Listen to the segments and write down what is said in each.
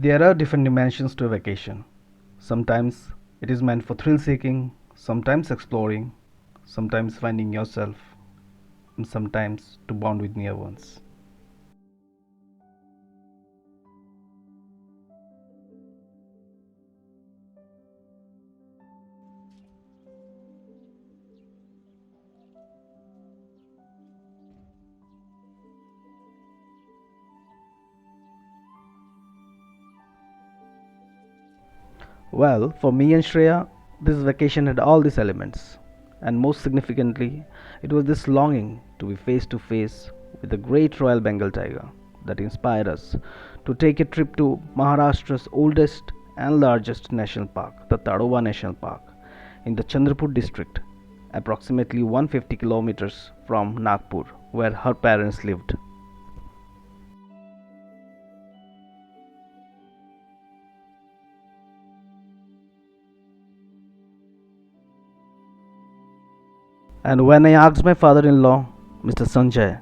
There are different dimensions to a vacation. Sometimes it is meant for thrill seeking, sometimes exploring, sometimes finding yourself, and sometimes to bond with near ones. Well, for me and Shreya, this vacation had all these elements, and most significantly, it was this longing to be face to face with the great Royal Bengal tiger that inspired us to take a trip to Maharashtra's oldest and largest national park, the Tadoba National Park, in the Chandrapur district, approximately 150 kilometers from Nagpur, where her parents lived. And when I asked my father in law, Mr. Sanjay,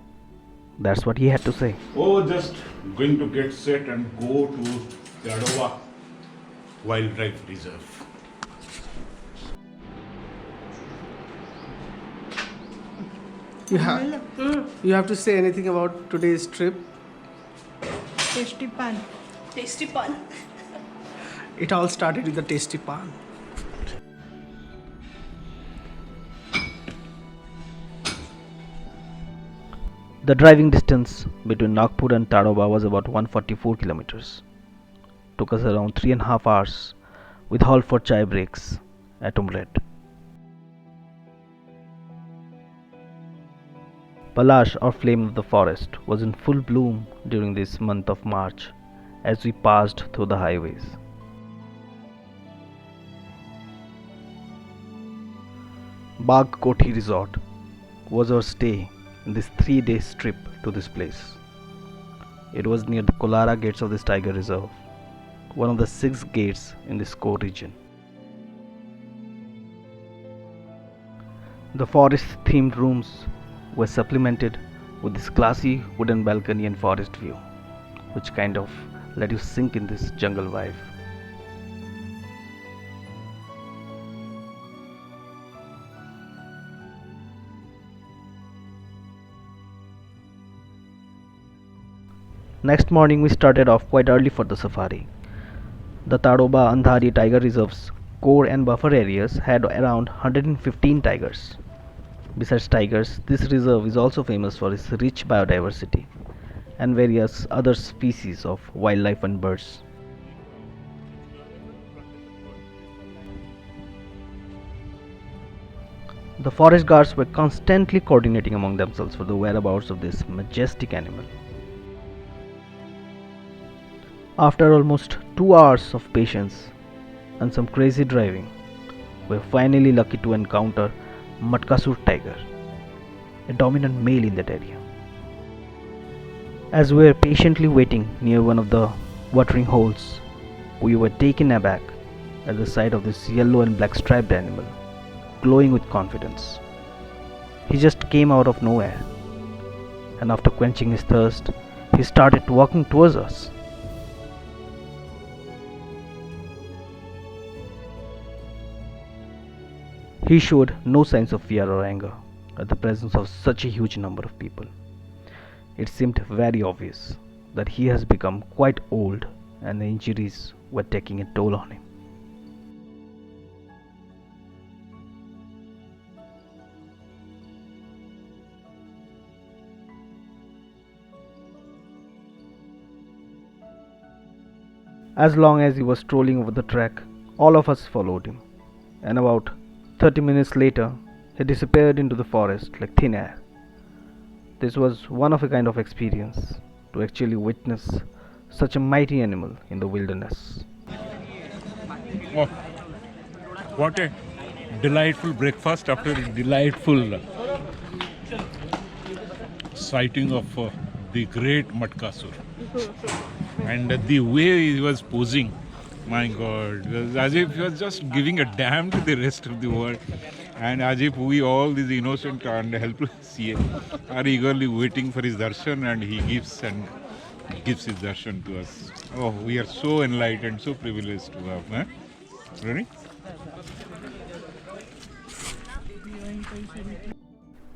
that's what he had to say. Oh, just going to get set and go to Tadoba Wildlife Reserve. You have to say anything about today's trip. Tasty pan. Tasty pun. It all started with the tasty pan. The driving distance between Nagpur and Tadoba was about 144 kilometers. Took us around 3.5 hours with halt for chai breaks at Umred. Palash or flame of the forest was in full bloom during this month of March as we passed through the highways. Bagh Kothi Resort was our stay in this 3 day trip to this place. It was near the Kolara gates of this tiger reserve, one of the 6 gates in this core region. The forest themed rooms were supplemented with this classy wooden balcony and forest view, which kind of let you sink in this jungle vibe. Next morning, we started off quite early for the safari. The Tadoba Andhari Tiger Reserve's core and buffer areas had around 115 tigers. Besides tigers, this reserve is also famous for its rich biodiversity and various other species of wildlife and birds. The forest guards were constantly coordinating among themselves for the whereabouts of this majestic animal. After almost 2 hours of patience and some crazy driving, we were finally lucky to encounter Matkasur tiger, a dominant male in that area. As we were patiently waiting near one of the watering holes, we were taken aback at the sight of this yellow and black striped animal, glowing with confidence. He just came out of nowhere, and after quenching his thirst, he started walking towards us. He showed no signs of fear or anger at the presence of such a huge number of people. It seemed very obvious that he has become quite old and the injuries were taking a toll on him. As long as he was strolling over the track, all of us followed him, and about 30 minutes later, he disappeared into the forest like thin air. This was one of a kind of experience to actually witness such a mighty animal in the wilderness. Oh, what a delightful breakfast after a delightful sighting of the great Matkasur. And the way he was posing, my God, it was as if he was just giving a damn to the rest of the world. And as if we all, these innocent and helpless here, are eagerly waiting for his darshan, and he gives and gives his darshan to us. Oh, we are so enlightened, so privileged to have. Huh? Ready?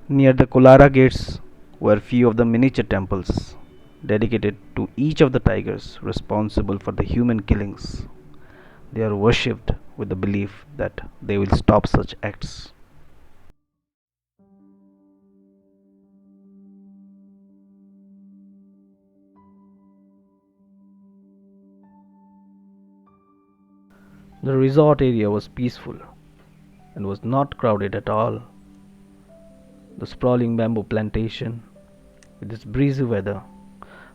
Near the Kolara gates were few of the miniature temples dedicated to each of the tigers responsible for the human killings. They are worshipped with the belief that they will stop such acts. The resort area was peaceful and was not crowded at all. The sprawling bamboo plantation, with its breezy weather,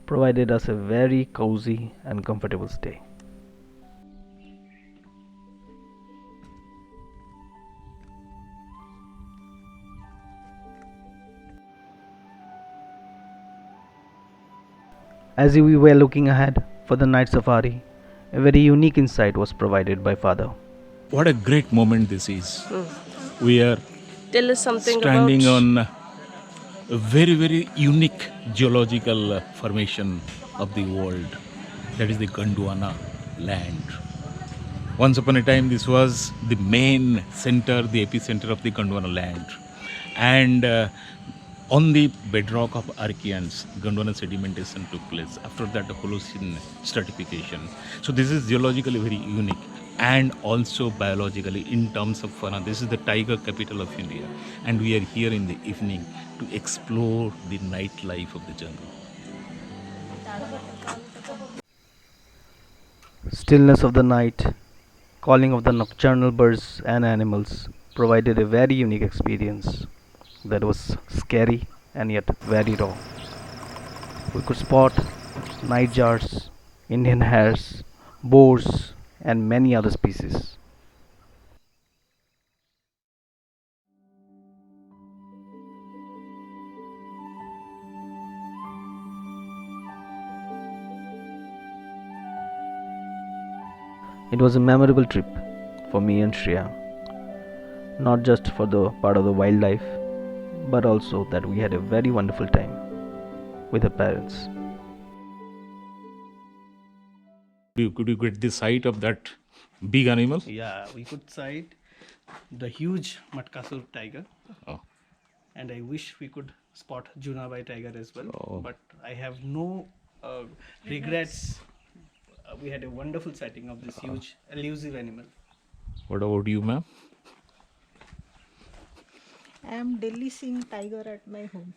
provided us a very cozy and comfortable stay. As we were looking ahead for the night safari, a very unique insight was provided by Father. What a great moment this is. We are Tell us something standing about. on a very, very unique geological formation of the world. That is the Gondwana land. Once upon a time, this was the main center, the epicenter of the Gondwana land. And on the bedrock of Archeans, Gondwana sedimentation took place. After that, the Holocene stratification. So this is geologically very unique and also biologically in terms of fauna. This is the tiger capital of India. And we are here in the evening to explore the nightlife of the jungle. Stillness of the night, calling of the nocturnal birds and animals provided a very unique experience that was scary and yet very raw. We could spot nightjars, Indian hares, boars, and many other species. It was a memorable trip for me and Shreya, not just for the part of the wildlife, but also that we had a very wonderful time with her parents. Could you get the sight of that big animal? Yeah, we could sight the huge Matkasur tiger, Oh. and I wish we could spot Junabai tiger as well. Oh. But I have no regrets. We had a wonderful sighting of this huge, elusive animal. What about you, ma'am? I am daily seeing tiger at my home.